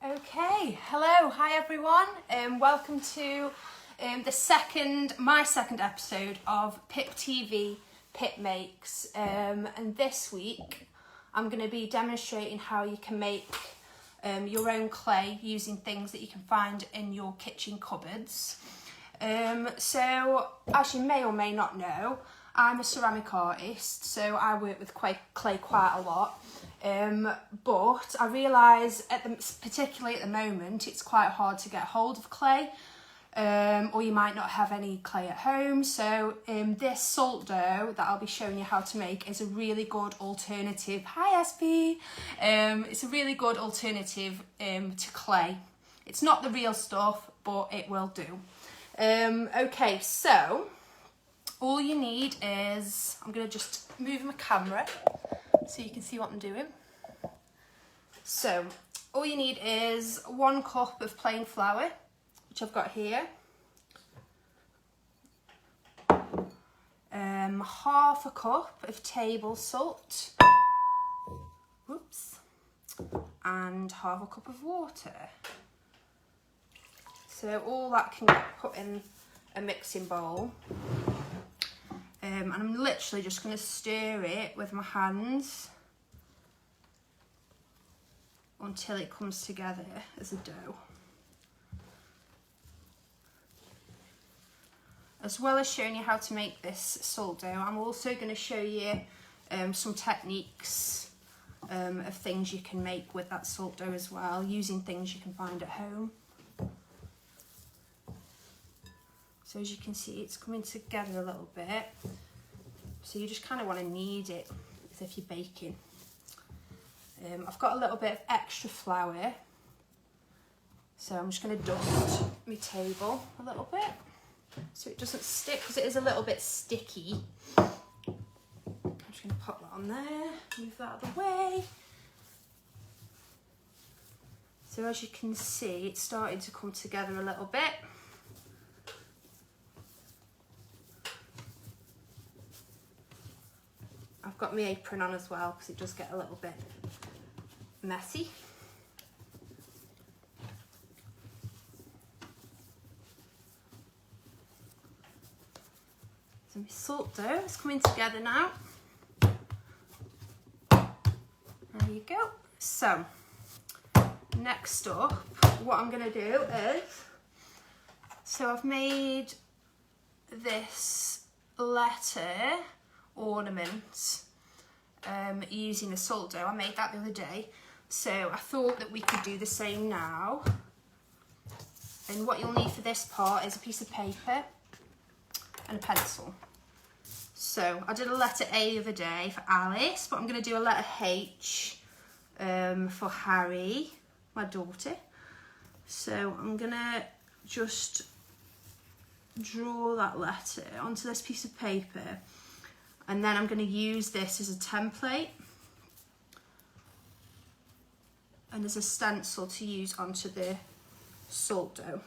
Okay, hello, hi everyone, welcome to my second episode of PIPTV Makes, and this week I'm going to be demonstrating how you can make your own clay using things that you can find in your kitchen cupboards. So as you may or may not know, I'm a ceramic artist, so I work with clay quite a lot. But I realise, particularly at the moment, it's quite hard to get hold of clay, or you might not have any clay at home. So this salt dough that I'll be showing you how to make is a really good alternative. Hi SP! It's a really good alternative to clay. It's not the real stuff, but it will do. Okay, so all you need is, I'm going to just move my camera so you can see what I'm doing. So all you need is 1 cup of plain flour, which I've got here, half a cup of table salt, and half a cup of water. So all that can get put in a mixing bowl. And I'm literally just going to stir it with my hands until it comes together as a dough. As well as showing you how to make this salt dough, I'm also going to show you some techniques of things you can make with that salt dough as well, using things you can find at home. So as you can see, it's coming together a little bit. So you just kind of want to knead it as if you're baking. I've got a little bit of extra flour, so I'm just going to dust my table a little bit so it doesn't stick, because it is a little bit sticky. I'm just going to pop that on there, move that out of the way. So as you can see, it's starting to come together a little bit. I've got my apron on as well because it does get a little bit messy. So my salt dough is coming together now. There you go. So next up, what I'm going to do is, so I've made this letter ornament using the salt dough. I made that the other day, so I thought that we could do the same now. And what you'll need for this part is a piece of paper and a pencil. So I did a letter A the other day for Alice, but I'm going to do a letter H for Harry, my daughter. So I'm going to just draw that letter onto this piece of paper, and then I'm going to use this as a template and as a stencil to use onto the salt dough.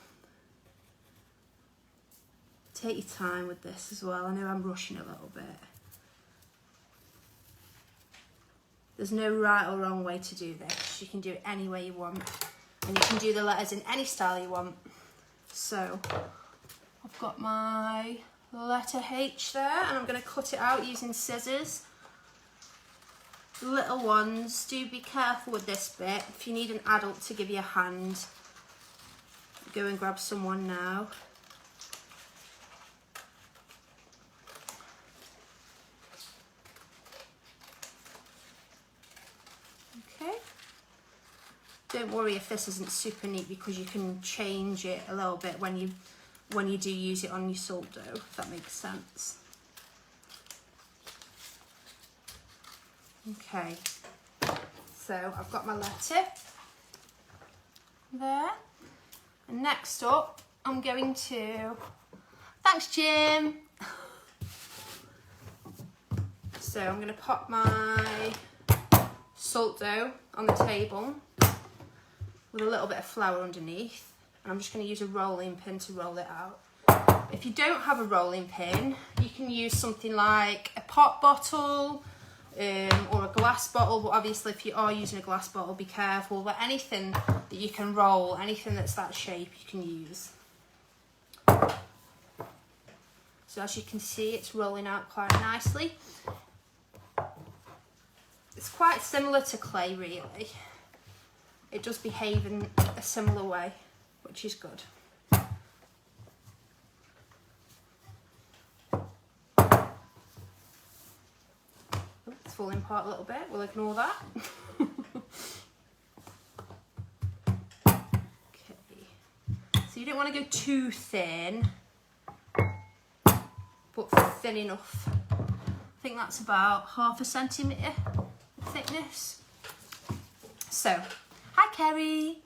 Take your time with this as well. I know I'm rushing a little bit. There's no right or wrong way to do this. You can do it any way you want, and you can do the letters in any style you want. So I've got my letter H there, and I'm going to cut it out using scissors. Little ones, do be careful with this bit. If you need an adult to give you a hand, go and grab someone now. Okay. Don't worry if this isn't super neat, because you can change it a little bit when you do use it on your salt dough, if that makes sense. Okay, so I've got my letter there, and next up I'm going to, thanks Jim, so I'm going to pop my salt dough on the table with a little bit of flour underneath, and I'm just going to use a rolling pin to roll it out. If you don't have a rolling pin, you can use something like a pop bottle or a glass bottle, but obviously if you are using a glass bottle, be careful. But anything that you can roll, anything that's that shape, you can use. So as you can see, it's rolling out quite nicely. It's quite similar to clay, really. It does behave in a similar way, which is good. It's falling apart a little bit, we'll ignore that. Okay, so you don't want to go too thin, but thin enough. I think that's about 1/2 centimetre thickness. So, hi Kerry.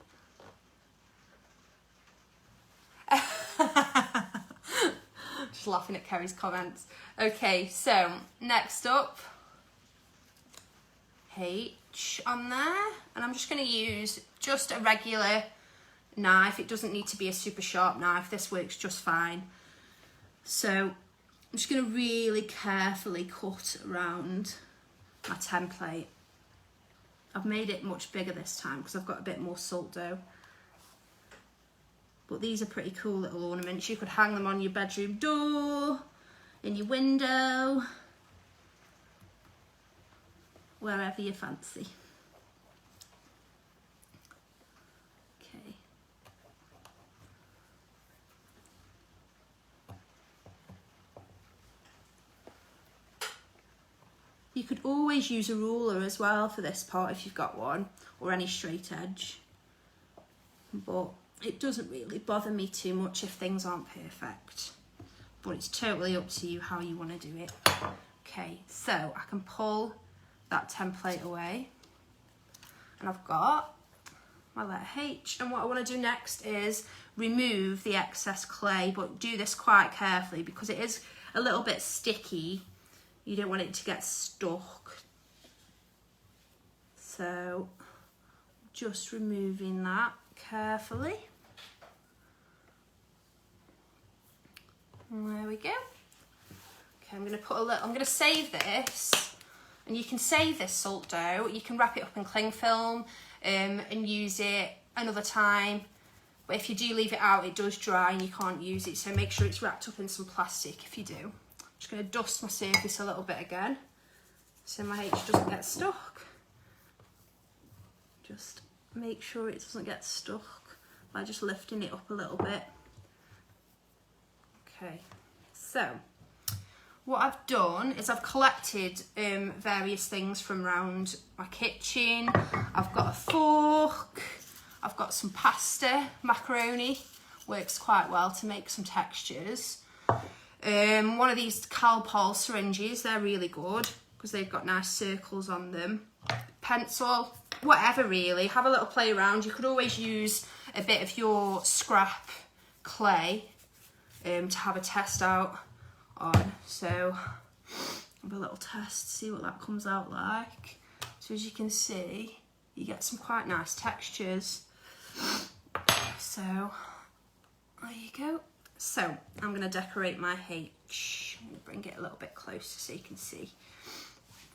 Just laughing at Kerry's comments. Okay, so next up, H on there, and I'm just going to use just a regular knife. It doesn't need to be a super sharp knife. This works just fine. So I'm just going to really carefully cut around my template. I've made it much bigger this time because I've got a bit more salt dough. But these are pretty cool little ornaments. You could hang them on your bedroom door, in your window, wherever you fancy. Okay. You could always use a ruler as well for this part if you've got one, or any straight edge. But it doesn't really bother me too much if things aren't perfect. But it's totally up to you how you want to do it. Okay, so I can pull that template away, and I've got my letter H, and what I want to do next is remove the excess clay, but do this quite carefully because it is a little bit sticky. You don't want it to get stuck, so just removing that carefully. And there we go. Okay, I'm going to save this. And you can save this salt dough, you can wrap it up in cling film and use it another time. But if you do leave it out, it does dry and you can't use it. So make sure it's wrapped up in some plastic if you do. I'm just going to dust my surface a little bit again, so my H doesn't get stuck. Just make sure it doesn't get stuck by just lifting it up a little bit. Okay, so what I've done is I've collected various things from around my kitchen. I've got a fork, I've got some pasta, macaroni, works quite well to make some textures. One of these Calpol syringes, they're really good because they've got nice circles on them. Pencil, whatever really, have a little play around. You could always use a bit of your scrap clay to have a test out on. So have a little test, see what that comes out like. So as you can see, you get some quite nice textures. So there you go. So I'm going to decorate my H. I'm going to bring it a little bit closer so you can see,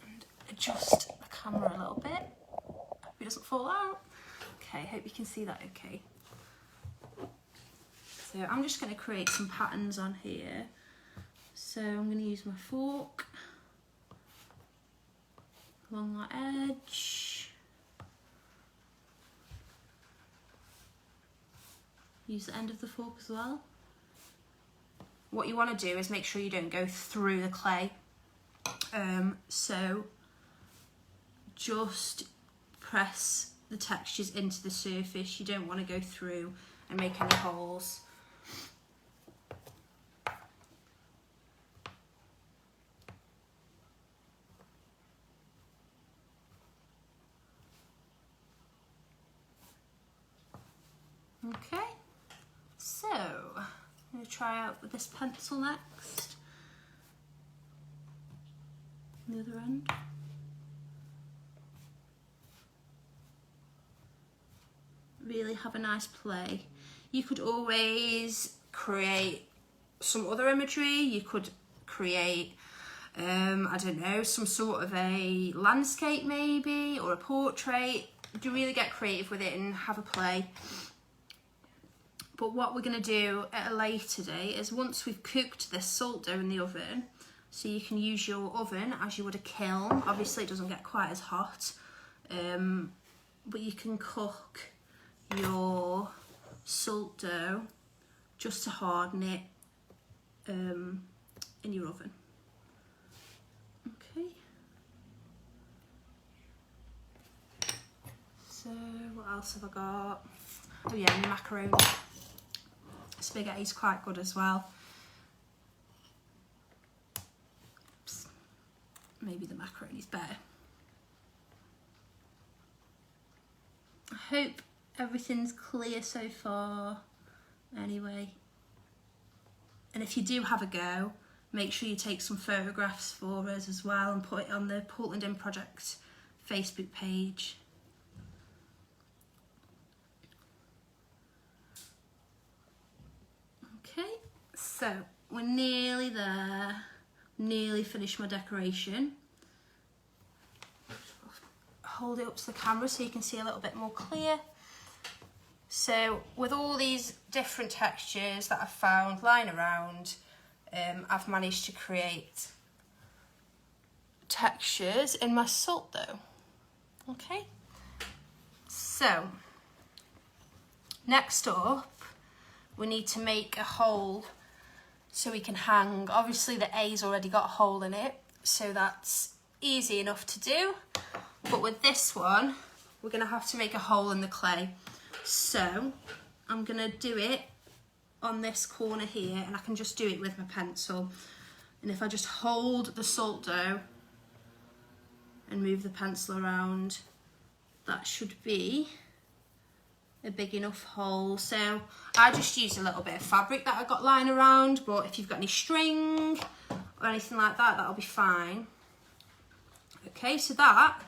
and adjust the camera a little bit. Hope it doesn't fall out. Okay, hope you can see that okay. So I'm just going to create some patterns on here. So I'm going to use my fork along that edge. Use the end of the fork as well. What you want to do is make sure you don't go through the clay. So just press the textures into the surface. You don't want to go through and make any holes. Okay, so I'm going to try out with this pencil next. On the other end. Really have a nice play. You could always create some other imagery. You could create I don't know, some sort of a landscape maybe, or a portrait. Do really get creative with it and have a play. But what we're going to do at a later date is, once we've cooked this salt dough in the oven, so you can use your oven as you would a kiln. Obviously it doesn't get quite as hot, but you can cook your salt dough just to harden it in your oven. Okay. So what else have I got? Oh yeah, and the macaroni. Spaghetti's quite good as well. Oops. Maybe the macaroni's better. I hope everything's clear so far anyway. And if you do have a go, make sure you take some photographs for us as well and put it on the Portland In Project Facebook page. Okay, so we're nearly there, nearly finished my decoration. Hold it up to the camera so you can see a little bit more clear. So with all these different textures that I've found lying around, I've managed to create textures in my salt dough. Okay, so next up we need to make a hole so we can hang. Obviously the A's already got a hole in it, so that's easy enough to do. But with this one, we're going to have to make a hole in the clay. So I'm going to do it on this corner here, and I can just do it with my pencil. And if I just hold the salt dough and move the pencil around, that should be a big enough hole. So I just used a little bit of fabric that I got lying around, but if you've got any string or anything like that, that'll be fine. Okay, so that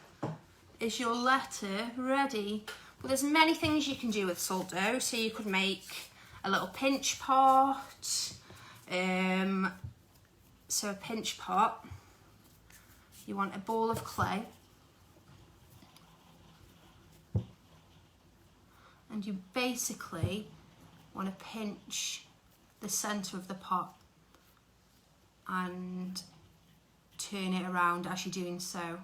is your letter ready. Well, there's many things you can do with salt dough. So you could make a little pinch pot. So a pinch pot, you want a ball of clay, and you basically want to pinch the centre of the pot and turn it around as you're doing so.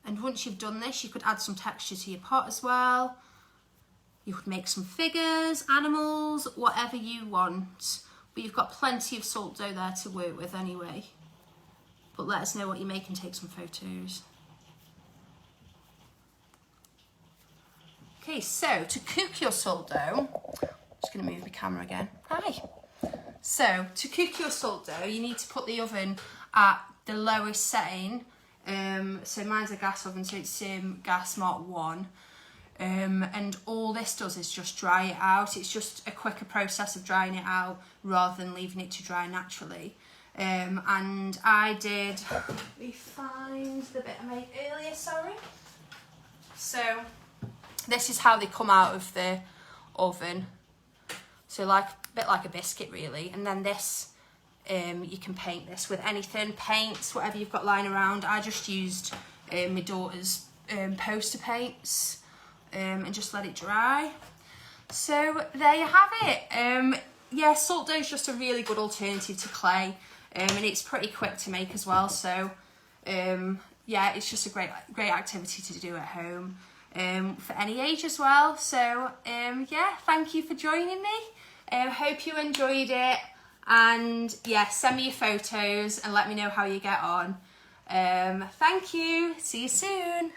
And once you've done this, you could add some texture to your pot as well. You could make some figures, animals, whatever you want. But you've got plenty of salt dough there to work with anyway. But let us know what you make and take some photos. Okay, so to cook your salt dough, I'm just going to move the camera again. Hi. So to cook your salt dough, you need to put the oven at the lowest setting. So mine's a gas oven, so it's gas mark 1. And all this does is just dry it out. It's just a quicker process of drying it out rather than leaving it to dry naturally. And I did, let me find the bit I made earlier, sorry. So this is how they come out of the oven. So like a bit like a biscuit really. And then this, you can paint this with anything, paints, whatever you've got lying around. I just used my daughter's poster paints. And just let it dry. So there you have it. Yeah, salt dough is just a really good alternative to clay, and it's pretty quick to make as well. So yeah, it's just a great activity to do at home for any age as well. So yeah, thank you for joining me. Hope you enjoyed it, and yeah, send me your photos and let me know how you get on. Thank you. See you soon.